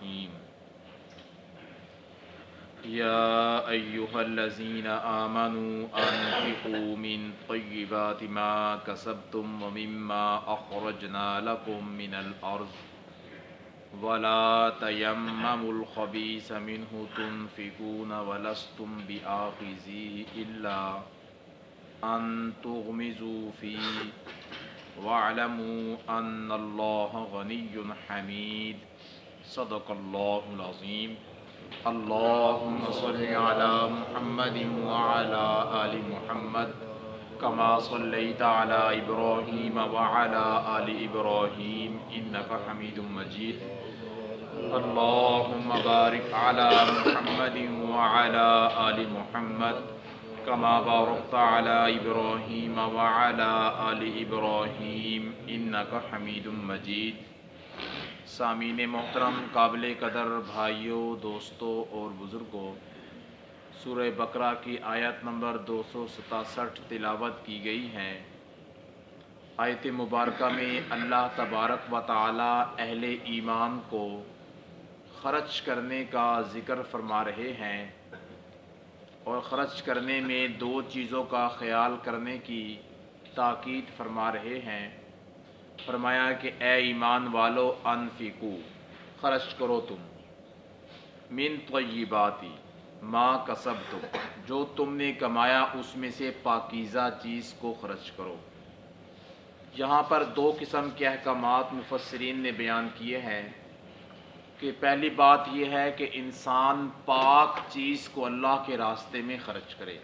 الرحیم یا ایہا الذین آمنوا انفقوا من طیبات ما کسبتم ومما اخرجنا لکم من الارض ولا تیمموا الخبیث منہ تنفقون ولستم بآخذیہ الا ان تغمزوا فیہ واعلموا ان اللہ غنی حمید صدق اللہ العظیم اللہم صل علی محمد وعلی آل محمد کما صلیت علی ابراہیم وعلی آل ابراہیم انک حمید مجید اللہم بارک علی محمد وعلی آل محمد کما بارکت علی ابراہیم وعلی آل ابراہیم انک حمید مجید۔ سامعین محترم، قابل قدر بھائیوں، دوستوں اور بزرگوں، سورہ بقرہ کی آیت نمبر 267 تلاوت کی گئی ہے۔ آیت مبارکہ میں اللہ تبارک و تعالی اہل ایمان کو خرچ کرنے کا ذکر فرما رہے ہیں، اور خرچ کرنے میں دو چیزوں کا خیال کرنے کی تاکید فرما رہے ہیں۔ فرمایا کہ اے ایمان والو، انفقو، خرچ کرو تم، من طیباتی ما کسبتم، جو تم نے کمایا اس میں سے پاکیزہ چیز کو خرچ کرو۔ یہاں پر دو قسم کے احکامات مفسرین نے بیان کیے ہیں کہ پہلی بات یہ ہے کہ انسان پاک چیز کو اللہ کے راستے میں خرچ کرے۔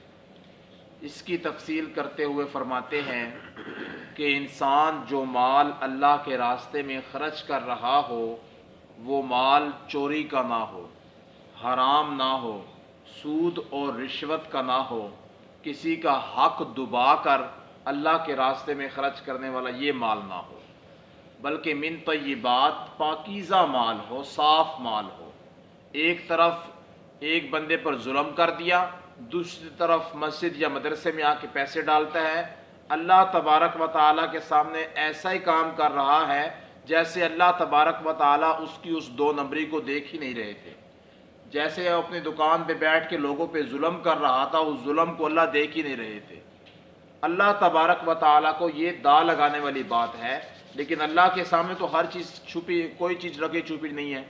اس کی تفصیل کرتے ہوئے فرماتے ہیں کہ انسان جو مال اللہ کے راستے میں خرچ کر رہا ہو، وہ مال چوری کا نہ ہو، حرام نہ ہو، سود اور رشوت کا نہ ہو، کسی کا حق دبا کر اللہ کے راستے میں خرچ کرنے والا یہ مال نہ ہو، بلکہ من طیبات پاکیزہ مال ہو، صاف مال ہو۔ ایک طرف ایک بندے پر ظلم کر دیا، دوسری طرف مسجد یا مدرسے میں آ کے پیسے ڈالتا ہے، اللہ تبارک و تعالیٰ کے سامنے ایسا ہی کام کر رہا ہے جیسے اللہ تبارک و تعالیٰ اس کی اس دو نمبری کو دیکھ ہی نہیں رہے تھے۔ جیسے وہ اپنی دکان پہ بیٹھ کے لوگوں پہ ظلم کر رہا تھا، اس ظلم کو اللہ دیکھ ہی نہیں رہے تھے۔ اللہ تبارک و تعالیٰ کو یہ دا لگانے والی بات ہے، لیکن اللہ کے سامنے تو ہر چیز چھپی، کوئی چیز رکھی چھپی نہیں ہے،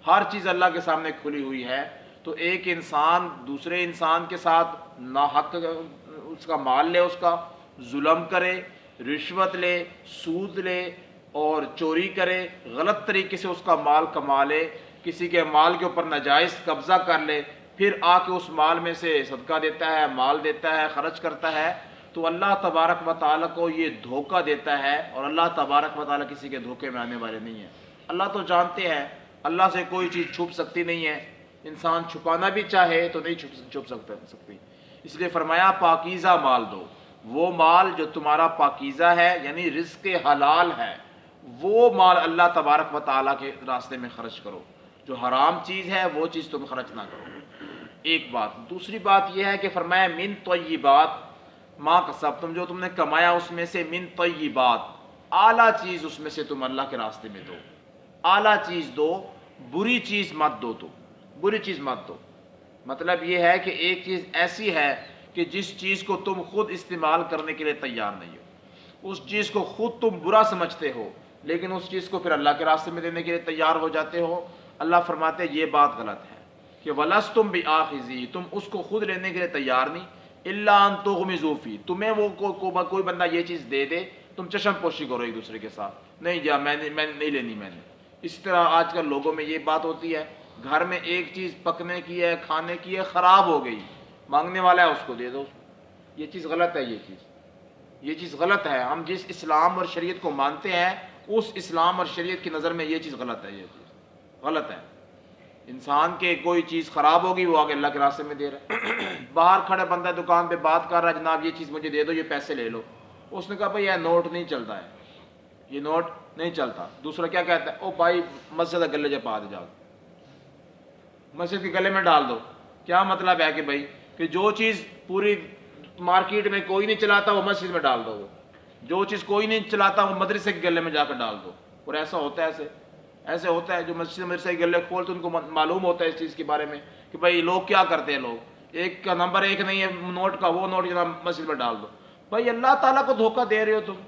ہر چیز اللہ کے سامنے کھلی ہوئی ہے۔ تو ایک انسان دوسرے انسان کے ساتھ ناحق اس کا مال لے، اس کا ظلم کرے، رشوت لے، سود لے اور چوری کرے، غلط طریقے سے اس کا مال کما لے، کسی کے مال کے اوپر ناجائز قبضہ کر لے، پھر آ کے اس مال میں سے صدقہ دیتا ہے، مال دیتا ہے، خرچ کرتا ہے، تو اللہ تبارک و تعالیٰ کو یہ دھوکہ دیتا ہے، اور اللہ تبارک و تعالیٰ کسی کے دھوکے میں آنے والے نہیں ہیں۔ اللہ تو جانتے ہیں اللہ سے کوئی چیز چھپ سکتی نہیں ہے، انسان چھپانا بھی چاہے تو نہیں چھپ سکتی۔ اس لیے فرمایا پاکیزہ مال دو، وہ مال جو تمہارا پاکیزہ ہے، یعنی رزق حلال ہے، وہ مال اللہ تبارک و تعالیٰ کے راستے میں خرچ کرو۔ جو حرام چیز ہے وہ چیز تم خرچ نہ کرو۔ ایک بات۔ دوسری بات یہ ہے کہ فرمایا من طیبات ما کسبتم، جو تم نے کمایا اس میں سے، من طیبات، اعلیٰ چیز اس میں سے تم اللہ کے راستے میں دو، اعلیٰ چیز دو، بری چیز مت دو، تم بری چیز مت دو۔ مطلب یہ ہے کہ ایک چیز ایسی ہے کہ جس چیز کو تم خود استعمال کرنے کے لیے تیار نہیں ہو، اس چیز کو خود تم برا سمجھتے ہو، لیکن اس چیز کو پھر اللہ کے راستے میں دینے کے لیے تیار ہو جاتے ہو۔ اللہ فرماتے ہیں یہ بات غلط ہے کہ وَلَسْتُمْ بِآخِذِهِ، تم اس کو خود لینے کے لیے تیار نہیں، إِلَّا أَن تُغْمِضُوا فِيهِ، تمہیں وہ کوئی بندہ یہ چیز دے دے، تم چشم پوشی کرو ایک دوسرے کے ساتھ، نہیں جا میں نہیں لینی میں نے۔ اس طرح آج کل لوگوں میں یہ بات ہوتی ہے، گھر میں ایک چیز پکنے کی ہے، کھانے کی ہے، خراب ہو گئی، مانگنے والا ہے اس کو دے دو۔ یہ چیز غلط ہے، یہ چیز غلط ہے۔ ہم جس اسلام اور شریعت کو مانتے ہیں، اس اسلام اور شریعت کی نظر میں یہ چیز غلط ہے، یہ چیز غلط ہے۔ انسان کے کوئی چیز خراب ہوگی، وہ آگے اللہ کے راستے میں دے رہا ہے۔ باہر کھڑے بندہ دکان پہ بات کر رہا ہے، جناب یہ چیز مجھے دے دو، یہ پیسے لے لو۔ اس نے کہا بھائی یہ نوٹ نہیں چلتا ہے، یہ نوٹ نہیں چلتا۔ دوسرا کیا کہتا ہے، او بھائی مسجد گلے جا پا دے، جا مسجد کے گلے میں ڈال دو۔ کیا مطلب ہے کہ بھائی کہ جو چیز پوری مارکیٹ میں کوئی نہیں چلاتا وہ مسجد میں ڈال دو، جو چیز کوئی نہیں چلاتا وہ مدرسے کے گلے میں جا کر ڈال دو۔ اور ایسا ہوتا ہے، ایسے ہوتا ہے جو مسجد مدرسے کے گلے کھولتے ان کو معلوم ہوتا ہے اس چیز کے بارے میں کہ بھائی لوگ کیا کرتے ہیں، لوگ ایک کا نمبر ایک نہیں ہے نوٹ کا، وہ نوٹ جناب مسجد میں ڈال دو. بھائی اللہ تعالیٰ کو دھوکہ دے رہے ہو تم،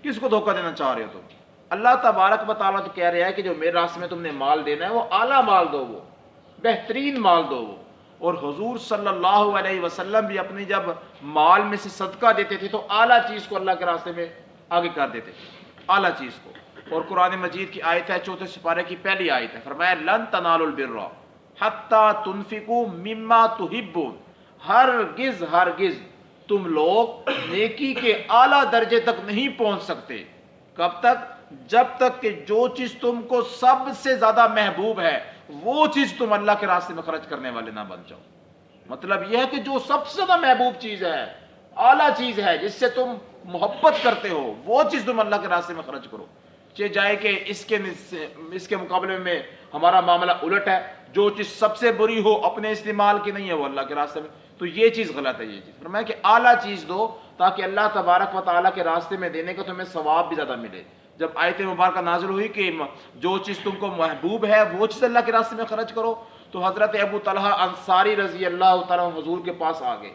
کس کو دھوکہ دینا چاہ رہے ہو تم؟ اللہ تبارک و تعالیٰ تو کہہ رہا ہے کہ جو میرے راستے میں تم نے مال دینا ہے وہ اعلیٰ مال دو، وہ بہترین مال دو وہ. اور حضور صلی اللہ علیہ وسلم بھی اپنی جب مال میں سے صدقہ دیتے تھے تو اعلیٰ چیز کو اللہ کے راستے میں آگے کر دیتے تھے، اعلیٰ چیز کو. اور قرآن مجید کی آیت ہے 4 سپارے کی پہلی آیت ہے، فرمایا لن تنالوا البر حتی تنفقوا مما تحبون، ہرگز ہرگز تم لوگ نیکی کے اعلیٰ درجے تک نہیں پہنچ سکتے. کب تک؟ جب تک کہ جو چیز تم کو سب سے زیادہ محبوب ہے وہ چیز تم اللہ کے راستے میں خرچ کرنے والے نہ بن جاؤ. مطلب یہ ہے کہ جو سب سے زیادہ محبوب چیز ہے، اعلیٰ چیز ہے، جس سے تم محبت کرتے ہو، وہ چیز تم اللہ کے راستے میں خرچ کرو. چاہے کہ اس کے مقابلے میں ہمارا معاملہ الٹ ہے، جو چیز سب سے بری ہو اپنے استعمال کی نہیں ہے وہ اللہ کے راستے میں، تو یہ چیز غلط ہے. یہ چیز فرمایا کہ اعلیٰ چیز دو تاکہ اللہ تبارک و تعالیٰ کے راستے میں دینے کا تمہیں ثواب بھی زیادہ ملے. جب آیت مبارکہ نازل ہوئی کہ جو چیز تم کو محبوب ہے وہ چیز اللہ کے راستے میں خرچ کرو، تو حضرت ابو طلحہ انصاری رضی اللہ تعالیٰ حضور کے پاس آ گئے.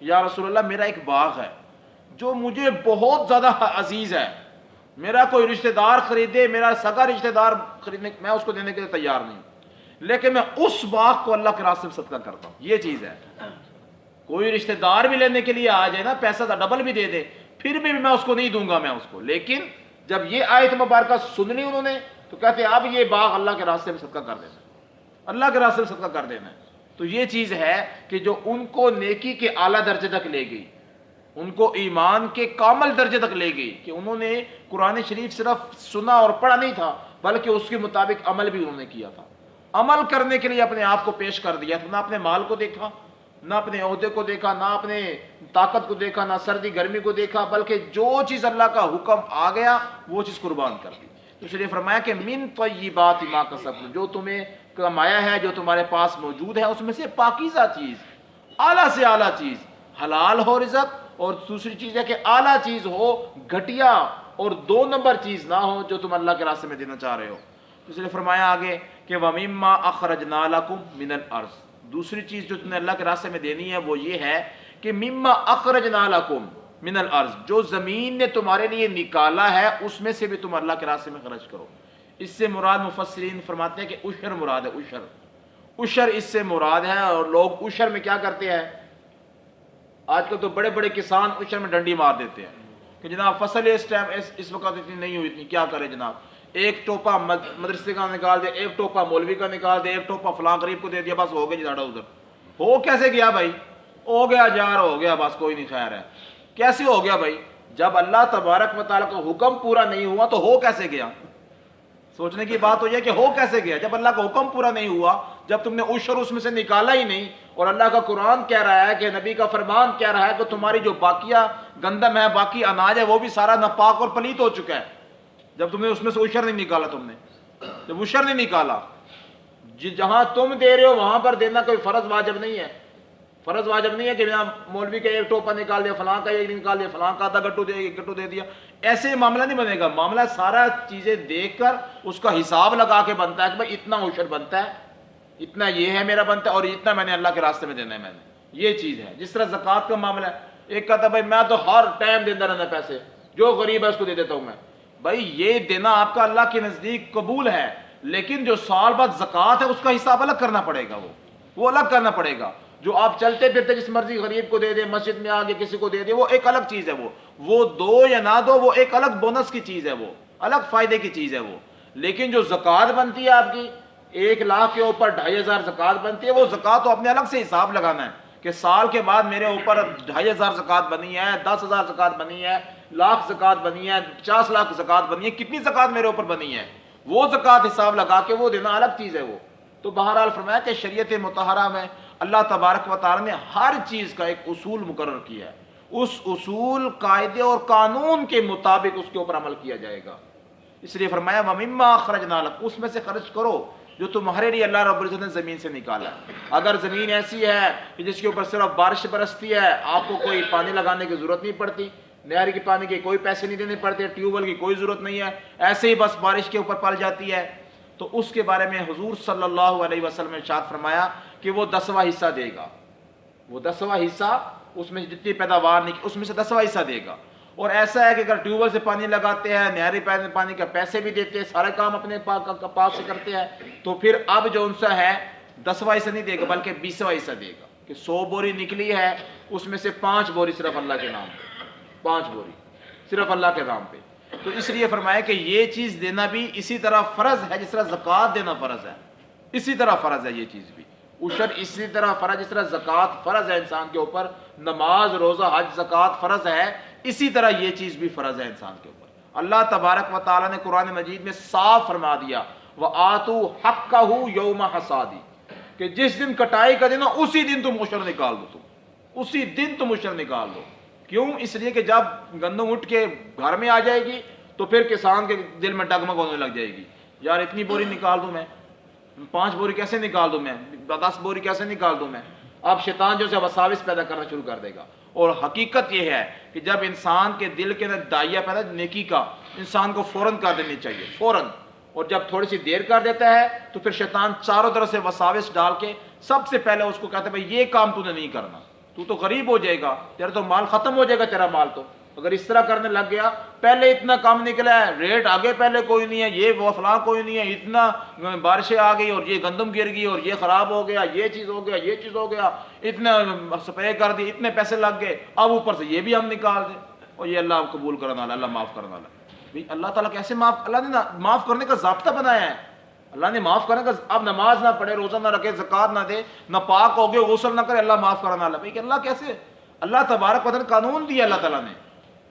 یا رسول اللہ، میرا ایک باغ ہے جو مجھے بہت زیادہ عزیز ہے، میرا کوئی رشتہ دار خریدے، میرا سگا رشتہ دار خریدنے، میں اس کو دینے کے لیے تیار نہیں، لیکن میں اس باغ کو اللہ کے راستے میں صدقہ کرتا ہوں. یہ چیز ہے. کوئی رشتہ دار بھی لینے کے لیے آ جائے نا، پیسہ ڈبل بھی دے دے، پھر بھی میں اس کو نہیں دوں گا میں اس کو. لیکن جب یہ آیت مبارکہ سننی انہوں نے تو کہتے اب یہ باغ اللہ کے راستے میں صدقہ کر دینا، اللہ کے راستے میں صدقہ کر دینا. تو یہ چیز ہے کہ جو ان کو نیکی کے اعلیٰ درجے تک لے گئی، ان کو ایمان کے کامل درجے تک لے گئی کہ انہوں نے قرآن شریف صرف سنا اور پڑھا نہیں تھا بلکہ اس کے مطابق عمل بھی انہوں نے کیا تھا. عمل کرنے کے لیے اپنے آپ کو پیش کر دیا تھا، نہ اپنے مال کو دیکھا، نہ اپنے عہدے کو دیکھا، نہ اپنے طاقت کو دیکھا، نہ سردی گرمی کو دیکھا، بلکہ جو چیز اللہ کا حکم آ گیا وہ چیز قربان کر دی. اس لیے فرمایا کہ من طیبات ما کسبتم، جو تمہیں کمایا ہے، جو تمہارے پاس موجود ہے، اس میں سے پاکیزہ چیز، اعلیٰ سے اعلیٰ چیز، حلال ہو رزق، اور دوسری چیز ہے کہ اعلیٰ چیز ہو، گھٹیا اور 2 نمبر چیز نہ ہو جو تم اللہ کے راستے میں دینا چاہ رہے ہو. اس لیے فرمایا آگے کہ وَمِمَّا أَخْرَجْنَا لَكُم مِّنَ الْأَرْضِ، دوسری چیز جو تم نے اللہ کے راستے میں دینی ہے وہ یہ ہے کہ مِمَّا أَخْرَجْنَا لَكُم مِّنَ الْأَرْضِ، جو زمین نے تمہارے لیے نکالا ہے اس میں سے بھی تم اللہ کے راستے میں خرچ کرو. اس سے مراد مفسرین فرماتے ہیں کہ عشر مراد ہے، عشر اس سے مراد ہے. اور لوگ عشر میں کیا کرتے ہیں، آج کل تو بڑے بڑے کسان عشر میں ڈنڈی مار دیتے ہیں کہ جناب فصل اس ٹائم اس وقت اتنی نہیں ہوئی، اتنی کیا کرے جناب، ایک ٹوپا مدرسے کا نکال دے، ایک ٹوپا مولوی کا نکال دے، ایک ٹوپا فلاں غریب کو دے دیا، بس ہو گیا جھاڑا ادھر. ہو کیسے گیا بھائی؟ ہو گیا جار ہو گیا، بس کوئی نہیں خیر ہے. کیسے ہو گیا بھائی؟ جب اللہ تبارک و تعالیٰ کا حکم پورا نہیں ہوا تو ہو کیسے گیا؟ سوچنے کی بات ہو یہ کہ ہو کیسے گیا جب اللہ کا حکم پورا نہیں ہوا، جب تم نے عشر اس میں سے نکالا ہی نہیں. اور اللہ کا قرآن کہہ رہا ہے کہ نبی کا فرمان کہہ رہا ہے کہ تمہاری جو باقیہ گندم ہے، باقی اناج ہے، وہ بھی سارا ناپاک اور پلیت ہو چکا ہے جب تم نے اس میں سے عشر نہیں نکالا. تم نے جب عشر نہیں نکالا، جہاں تم دے رہے ہو وہاں پر دینا کوئی فرض واجب نہیں ہے. فرض واجب نہیں ہے کہ مولوی کا ایک ٹوپا نکال دیا، فلاں کا ایک نکال دیا، فلاں کا آدھا گٹو دے دیا. ایسے معاملہ نہیں بنے گا. معاملہ سارا چیزیں دیکھ کر اس کا حساب لگا کے بنتا ہے کہ بھائی اتنا عشر بنتا ہے، اتنا یہ ہے میرا بنتا ہے، اور اتنا میں نے اللہ کے راستے میں دینا ہے میں نے. یہ چیز ہے. جس طرح زکوٰۃ کا معاملہ ہے، ایک کہتا ہے بھائی میں تو ہر ٹائم دیتا رہنا پیسے، جو غریب ہے اس کو دے دیتا ہوں میں. بھائی یہ دینا آپ کا اللہ کے نزدیک قبول ہے، لیکن جو سال بعد زکوٰۃ ہے اس کا حساب الگ کرنا پڑے گا، وہ الگ کرنا پڑے گا. جو آپ چلتے پھرتے جس مرضی غریب کو دے دے، مسجد میں آگے کسی کو دے دے، وہ ایک الگ چیز ہے. وہ دو یا نہ دو، وہ ایک الگ بونس کی چیز ہے، وہ الگ فائدے کی چیز ہے وہ. لیکن جو زکوٰۃ بنتی ہے آپ کی 1 لاکھ کے اوپر 2500 زکوٰۃ بنتی ہے، وہ زکوٰۃ تو اپنے الگ سے حساب لگانا ہے کہ سال کے بعد میرے اوپر 2500 زکوٰۃ بنی ہے، 10,000 زکوٰۃ بنی ہے، لاکھ زکوٰۃ بنی ہے، 50 لاکھ زکوٰۃ بنی ہے، کتنی زکوٰۃ میرے اوپر بنی ہے، وہ زکوٰۃ حساب لگا کے وہ دینا الگ چیز ہے وہ. تو بہرحال فرمایا کہ شریعت مطہرہ میں اللہ تبارک و تعالیٰ نے ہر چیز کا ایک اصول مقرر کیا ہے. اس اصول، قاعدے اور قانون کے مطابق اس کے اوپر عمل کیا جائے گا. اس لیے فرمایا وَمِمَّا أَخْرَجْنَا لَكُمْ، اس میں سے خرچ کرو جو تمہارے لیے اللہ رب العزت نے زمین سے نکالا ہے. اگر زمین ایسی ہے کہ جس کے اوپر صرف بارش برستی ہے، آپ کو کوئی پانی لگانے کی ضرورت نہیں پڑتی، نہر کی پانی کے کوئی پیسے نہیں دینے پڑتے، ٹیوب ویل کی کوئی ضرورت نہیں ہے، ایسے ہی بس بارش کے اوپر پل جاتی ہے، تو اس کے بارے میں حضور صلی اللہ علیہ وسلم نے ارشاد فرمایا کہ وہ 10واں حصہ دے گا، وہ 10واں حصہ، اس میں جتنی پیداوار نکلی اس میں سے 10واں حصہ دے گا۔ اور ایسا ہے کہ اگر ٹیوب ویل سے پانی لگاتے ہیں، نہری پانی کا پیسے بھی دیتے ہیں، سارے کام اپنے پاس سے کرتے ہیں، تو پھر اب جو ان سے ہے 10واں حصہ نہیں دے گا بلکہ 20واں حصہ دے گا، کہ 100 بوری نکلی ہے اس میں سے 5 بوری صرف اللہ کے نام پہ، 5 بوری صرف اللہ کے نام پہ۔ تو اس لیے فرمایا کہ یہ چیز دینا بھی اسی طرح فرض ہے جس طرح زکوٰۃ دینا فرض ہے، اسی طرح فرض ہے یہ چیز بھی، عشر اسی طرح فرض، جس طرح زکوٰۃ فرض ہے انسان کے اوپر، نماز روزہ حج زکوٰۃ فرض ہے، اسی طرح یہ چیز بھی فرض ہے انسان کے اوپر۔ اللہ تبارک و تعالیٰ نے قرآن مجید میں صاف فرما دیا وَآتُوا حَقَّهُ يَوْمَ حَصَادِ، کہ جس دن کٹائی کا دن ہو اسی دن تم عشر نکال دو، تم اسی دن تم عشر نکال دو۔ کیوں؟ اس لیے کہ جب گندم اٹھ کے گھر میں آ جائے گی تو پھر کسان کے دل میں ڈگمگ ہونے لگ جائے گی، یار اتنی بوری نکال دوں میں، 5 بوری کیسے نکال دوں میں، 10 بوری کیسے نکال دوں میں۔ اب شیطان جو ہے وساوس پیدا کرنا شروع کر دے گا۔ اور حقیقت یہ ہے کہ جب انسان کے دل کے اندر دائیا پیدا نیکی کا، انسان کو فوراً کر دینی چاہیے، فوراً۔ اور جب تھوڑی سی دیر کر دیتا ہے تو پھر شیطان چاروں طرف سے وساوس ڈال کے سب سے پہلے اس کو کہتا ہے بھائی یہ کام تو نے نہیں کرنا، تو غریب ہو جائے گا، تیرا تو مال ختم ہو جائے گا، تیرا مال تو اگر اس طرح کرنے لگ گیا، پہلے اتنا کام نکلا ہے، ریٹ آگے پہلے کوئی نہیں ہے، یہ وہ فلاں کوئی نہیں ہے، اتنا بارشیں آ گئی اور یہ گندم گر گئی اور یہ خراب ہو گیا، یہ چیز ہو گیا، یہ چیز ہو گیا، اتنا سپرے کر دی، اتنے پیسے لگ گئے، اب اوپر سے یہ بھی ہم نکال دیں، اور یہ اللہ قبول کرنے والا، اللہ معاف کرنے والا۔ بھائی اللہ تعالیٰ کیسے معاف، اللہ نے معاف کرنے کا ضابطہ بنایا ہے، اللہ نے معاف کرنے کا، اب نماز نہ پڑھے، روزہ نہ رکھے، زکوٰۃ نہ دے، نہ پاک ہو گئے، غسل نہ کرے، اللہ معاف کرنے والا۔ بھائی کہ اللہ کیسے، اللہ تبارک و تعالیٰ قانون دیا اللہ تعالیٰ نے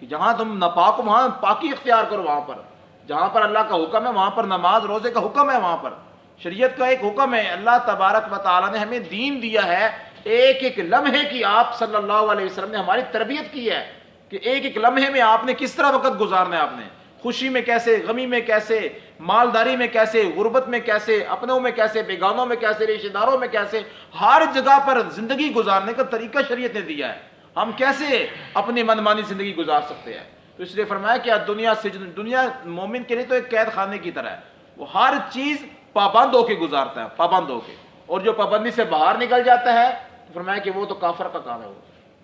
کہ جہاں تم ناپاک ہو وہاں پاکی اختیار کرو، وہاں پر جہاں پر اللہ کا حکم ہے وہاں پر نماز روزے کا حکم ہے، وہاں پر شریعت کا ایک حکم ہے۔ اللہ تبارک و تعالیٰ نے ہمیں دین دیا ہے، ایک ایک لمحے کی آپ صلی اللہ علیہ وسلم نے ہماری تربیت کی ہے کہ ایک ایک لمحے میں آپ نے کس طرح وقت گزارنا ہے، آپ نے خوشی میں کیسے، غمی میں کیسے، مالداری میں کیسے، غربت میں کیسے، اپنوں میں کیسے، بیگانوں میں کیسے، رشتہ داروں میں کیسے، ہر جگہ پر زندگی گزارنے کا طریقہ شریعت نے دیا ہے۔ ہم کیسے اپنی منمانی زندگی گزار سکتے ہیں؟ تو اس لیے فرمایا کہ دنیا سجن، دنیا مومن کے لیے تو ایک قید خانے کی طرح ہے، وہ ہر چیز پابند ہو کے گزارتا ہے، پابند ہو کے، اور جو پابندی سے باہر نکل جاتا ہے تو فرمایا کہ وہ تو کافر کا کام ہے،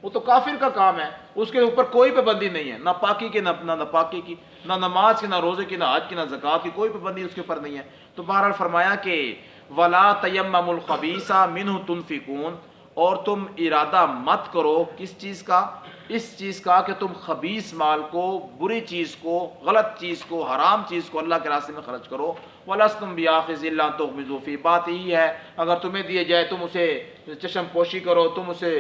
وہ تو کافر کا کام ہے، اس کے اوپر کوئی پابندی نہیں ہے، نہ پاکی کی، نہ ناپاکی کی، نہ نماز کی، نہ روزے کی، نہ حج کی، نہ زکوٰۃ کی، کوئی پابندی اس کے اوپر نہیں ہے۔ تو بہرحال فرمایا کہ وَلَا تَيَمَّمُوا الْخَبِيثَ مِنْهُ تُنْفِقُونَ، اور تم ارادہ مت کرو کس چیز کا، اس چیز کا کہ تم خبیث مال کو، بری چیز کو، غلط چیز کو، حرام چیز کو اللہ کے راستے میں خرچ کرو۔ وَلَسْتُمْ بِآخِذِينَ إِلَّا أَن تُغْمِضُوا فِيهِ، بات یہی ہے اگر تمہیں دیے جائے تم اسے چشم پوشی کرو، تم اسے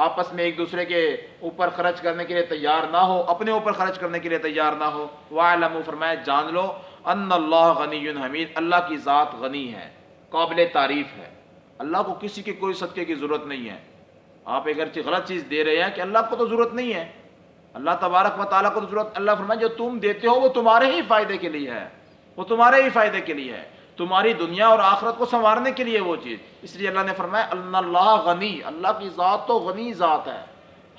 آپس میں ایک دوسرے کے اوپر خرچ کرنے کے لیے تیار نہ ہو، اپنے اوپر خرچ کرنے کے لیے تیار نہ ہو۔ وَاعْلَمُوا، فرمایا جان لو، ان اللہ غنی حمید، اللہ کی ذات غنی ہے، قابل تعریف ہے، اللہ کو کسی کے کوئی صدقے کی ضرورت نہیں ہے۔ آپ اگرچہ غلط چیز دے رہے ہیں کہ اللہ کو تو ضرورت نہیں ہے، اللہ تبارک و تعالیٰ کو تو ضرورت، اللہ فرمائے جو تم دیتے ہو وہ تمہارے ہی فائدے کے لیے ہے، وہ تمہارے ہی فائدے کے لیے ہے، تمہاری دنیا اور آخرت کو سنوارنے کے لیے وہ چیز۔ اس لیے اللہ نے فرمایا ان اللہ غنی، اللہ کی ذات تو غنی ذات ہے،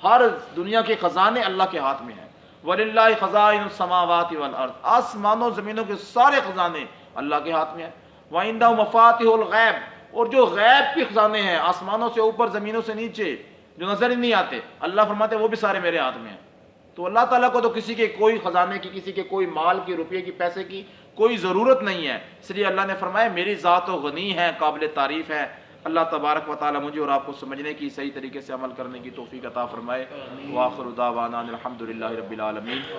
ہر دنیا کے خزانے اللہ کے ہاتھ میں ہیں۔ وَلِلَّهِ خَزَائِنُ السَّمَاوَاتِ وَالْأَرْضِ، آسمانوں زمینوں کے سارے خزانے اللہ کے ہاتھ میں ہیں۔ وَعِندَهُ مَفَاتِحُ الْغَيْبِ، اور جو غیب کے خزانے ہیں آسمانوں سے اوپر زمینوں سے نیچے جو نظر ہی نہیں آتے، اللہ فرماتے ہیں وہ بھی سارے میرے ہاتھ میں ہیں۔ تو اللہ تعالیٰ کو تو کسی کے کوئی خزانے کی، کسی کے کوئی مال کی، روپے کی، پیسے کی کوئی ضرورت نہیں ہے، اس لیے اللہ نے فرمایا میری ذات و غنی ہے، قابل تعریف ہے۔ اللہ تبارک و تعالیٰ مجھے اور آپ کو سمجھنے کی، صحیح طریقے سے عمل کرنے کی توفیق عطا فرمائے۔ وآخر دعوانا الحمد للہ رب العالمین۔